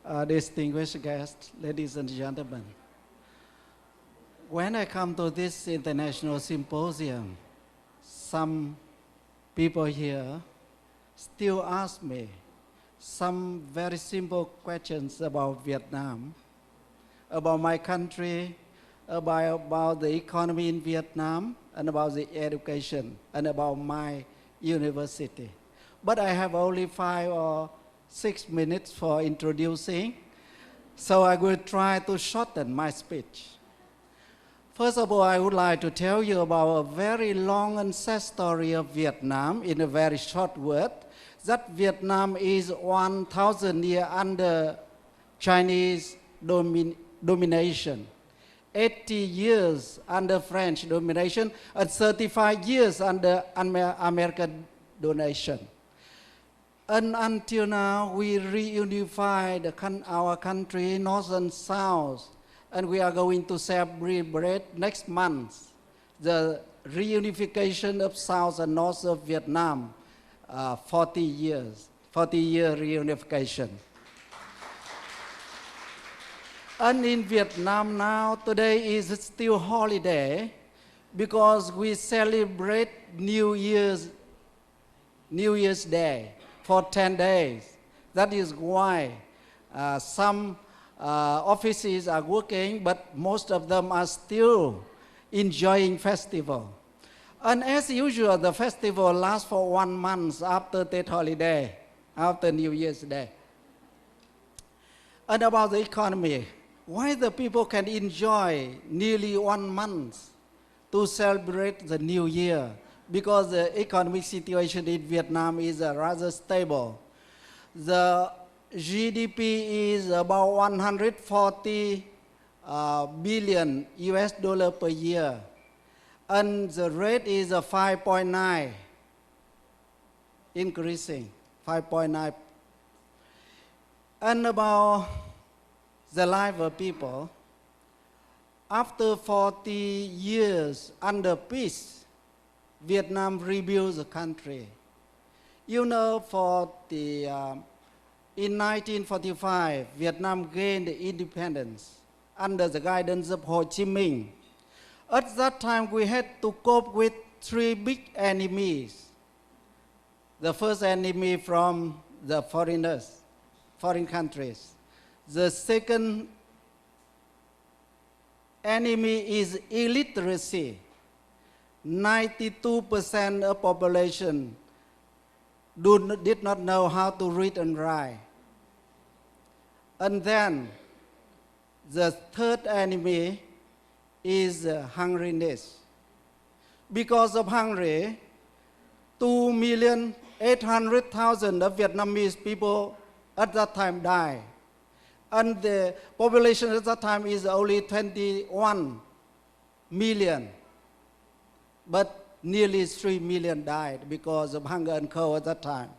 Distinguished guests, ladies and gentlemen. When I come to this international symposium, some people here still ask me some very simple questions about Vietnam, about my country, about the economy in Vietnam, and about the education, and about my university. But I have only 5 or 6 minutes for introducing, so I will try to shorten my speech. First of all, I would like to tell you about a very long ancestry of Vietnam in a very short word, that Vietnam is 1,000 years under Chinese domination, 80 years under French domination, and 35 years under American domination. And until now, we reunified our country, North and South, and we are going to celebrate next month the reunification of South and North of Vietnam, 40-year reunification. And in Vietnam now, today is still holiday because we celebrate New Year's Day for 10 days. That is why some offices are working, but most of them are still enjoying festival. And as usual, the festival lasts for 1 month after Tet holiday, after New Year's Day. And about the economy, why the people can enjoy nearly 1 month to celebrate the New Year? Because the economic situation in Vietnam is rather stable. The GDP is about 140 billion US dollar per year, and the rate is 5.9, increasing 5.9. And about the life of people, after 40 years under peace, Vietnam rebuilt the country. You know, in 1945, Vietnam gained independence under the guidance of Ho Chi Minh. At that time, we had to cope with 3 big enemies. The first enemy from the foreigners, foreign countries. The second enemy is illiteracy. 92% of population did not know how to read and write. And then the third enemy is hungriness. Because of hunger, 2,800,000 of Vietnamese people at that time died. And the population at that time is only 21 million. But nearly 3 million died because of hunger and cold at that time.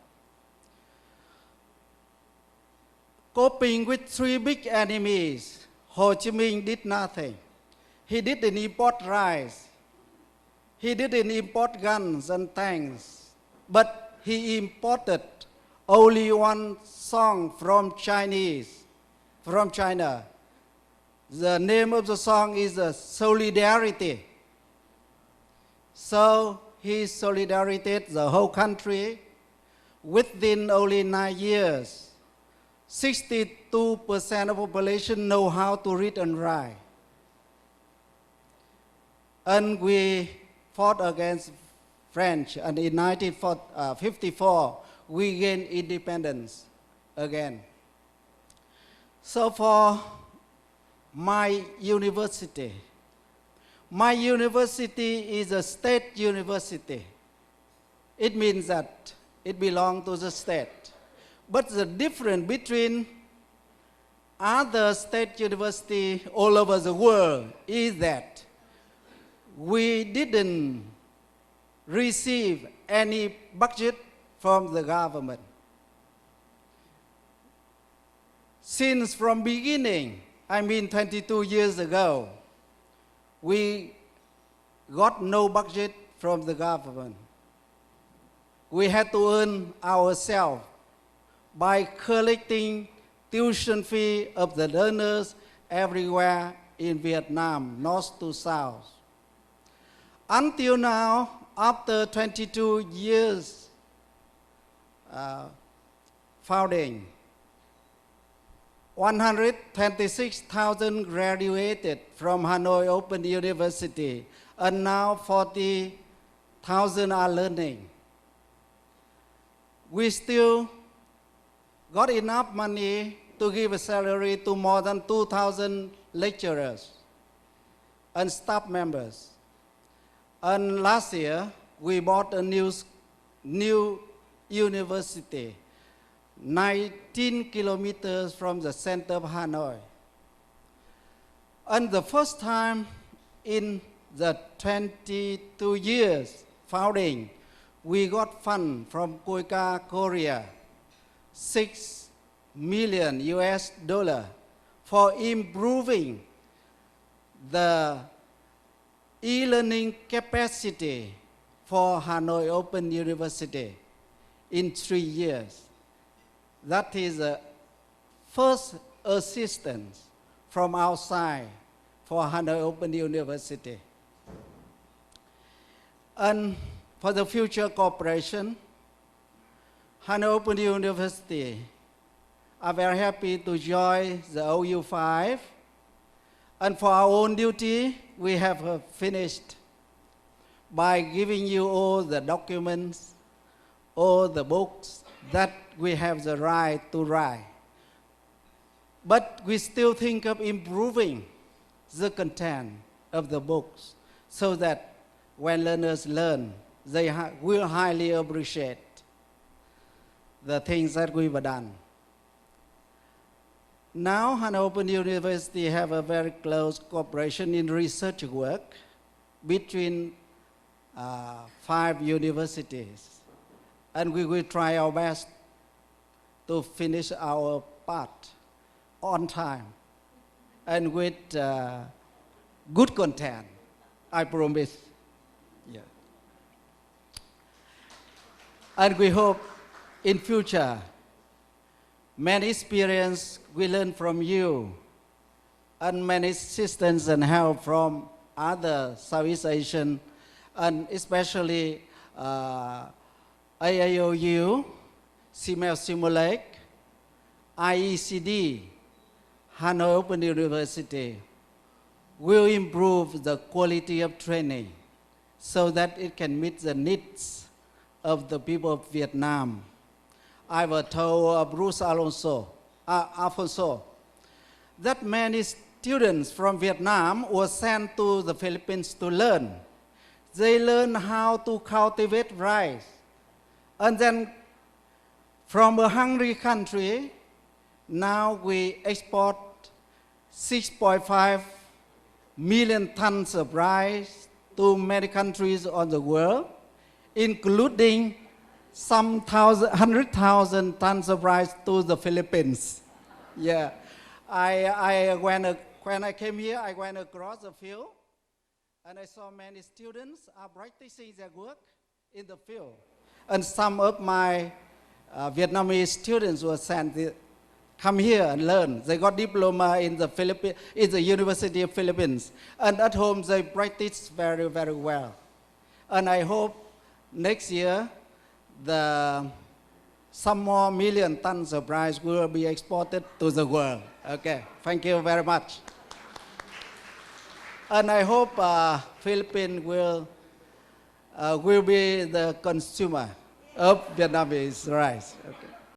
Coping with 3 big enemies, Ho Chi Minh did nothing. He didn't import rice. He didn't import guns and tanks. But he imported only one song from China. The name of the song is Solidarity. So he solidarized the whole country. Within only 9 years, 62% of population know how to read and write. And we fought against French, and in 1954, we gained independence again. So for my university is a state university. It means that it belongs to the state. But the difference between other state universities all over the world is that we didn't receive any budget from the government. Since from beginning, 22 years ago, we got no budget from the government. We had to earn ourselves by collecting tuition fee of the learners everywhere in Vietnam, north to south. Until now, after 22 years founding, 126,000 graduated from Hanoi Open University, and now 40,000 are learning. We still got enough money to give a salary to more than 2,000 lecturers and staff members. And last year, we bought a new university, 19 kilometers from the center of Hanoi. And the first time in the 22 years founding, we got fund from KOICA, Korea, $6 million for improving the e-learning capacity for Hanoi Open University in 3 years. That is the first assistance from outside for Hanoi Open University. And for the future cooperation, Hanoi Open University are very happy to join the OU5. And for our own duty, we have finished by giving you all the documents, all the books that we have the right to write. But we still think of improving the content of the books so that when learners learn, they will highly appreciate the things that we've done. Now, Hanoi Open University have a very close cooperation in research work between 5 universities. And we will try our best to finish our part on time and with good content, I promise. Yeah. And we hope in future, many experience we learn from you, and many assistance and help from other Southeast Asian, and especially AIOU, CML Simulate, IECD, Hanoi Open University will improve the quality of training so that it can meet the needs of the people of Vietnam. I was told Bruce Alfonso that many students from Vietnam were sent to the Philippines to learn. They learn how to cultivate rice. And then from a hungry country, now we export 6.5 million tons of rice to many countries on the world, including some 100,000 tons of rice to the Philippines. Yeah, when I came here, I went across the field, and I saw many students are practicing their work in the field. And some of my Vietnamese students were sent to come here and learn. They got diploma in the University of Philippines. And at home, they practice very, very well. And I hope next year, some more million tons of rice will be exported to the world. Okay, thank you very much. And I hope Philippines will be the consumer of Vietnamese rice. Okay.